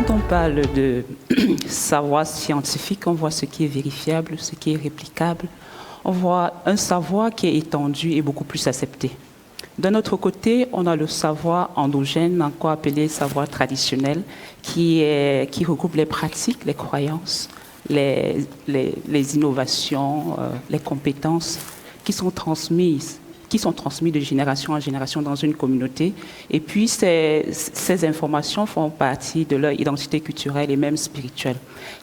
Quand on parle de savoir scientifique, on voit ce qui est vérifiable, ce qui est réplicable. On voit un savoir qui est étendu et beaucoup plus accepté. D'un autre côté, on a le savoir endogène, encore appelé savoir traditionnel, qui regroupe les pratiques, les croyances, les innovations, les compétences qui sont transmises de génération en génération dans une communauté. Et puis, ces informations font partie de leur identité culturelle et même spirituelle.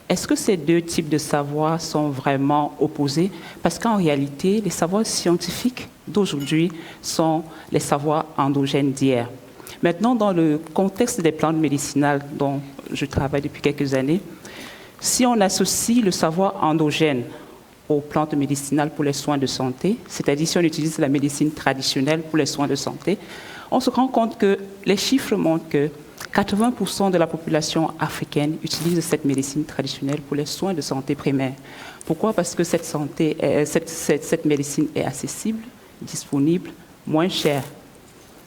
Est-ce que ces deux types de savoirs sont vraiment opposés? Parce qu'en réalité, les savoirs scientifiques d'aujourd'hui sont les savoirs endogènes d'hier. Maintenant, dans le contexte des plantes médicinales dont je travaille depuis quelques années, si on associe le savoir endogène aux plantes médicinales pour les soins de santé, c'est-à-dire si on utilise la médecine traditionnelle pour les soins de santé, on se rend compte que les chiffres montrent que 80% de la population africaine utilise cette médecine traditionnelle pour les soins de santé primaire. Pourquoi? Parce que cette médecine est accessible, disponible, moins chère.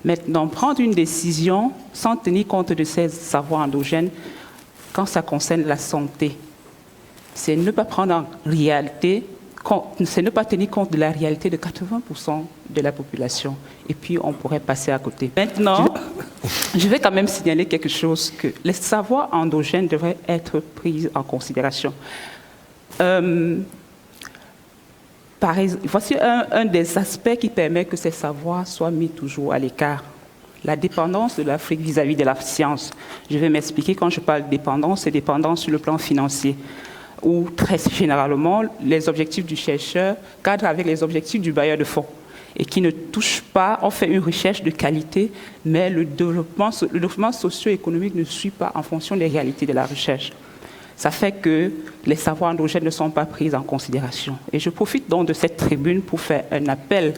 Maintenant, prendre une décision sans tenir compte de ces savoirs endogènes quand ça concerne la santé, c'est ne pas prendre en réalité, c'est ne pas tenir compte de la réalité de 80% de la population. Et puis, on pourrait passer à côté. Maintenant, je vais quand même signaler quelque chose, que les savoirs endogènes devraient être pris en considération. Voici un des aspects qui permet que ces savoirs soient mis toujours à l'écart. La dépendance de l'Afrique vis-à-vis de la science. Je vais m'expliquer. Quand je parle de dépendance, c'est dépendance sur le plan financier, où très généralement, les objectifs du chercheur cadrent avec les objectifs du bailleur de fonds et qui ne touchent pas, on fait une recherche de qualité, mais le développement socio-économique ne suit pas en fonction des réalités de la recherche. Ça fait que les savoirs endogènes ne sont pas pris en considération. Et je profite donc de cette tribune pour faire un appel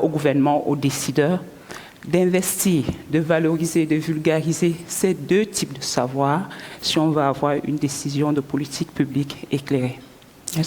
au gouvernement, aux décideurs, d'investir, de valoriser, de vulgariser ces deux types de savoirs si on veut avoir une décision de politique publique éclairée.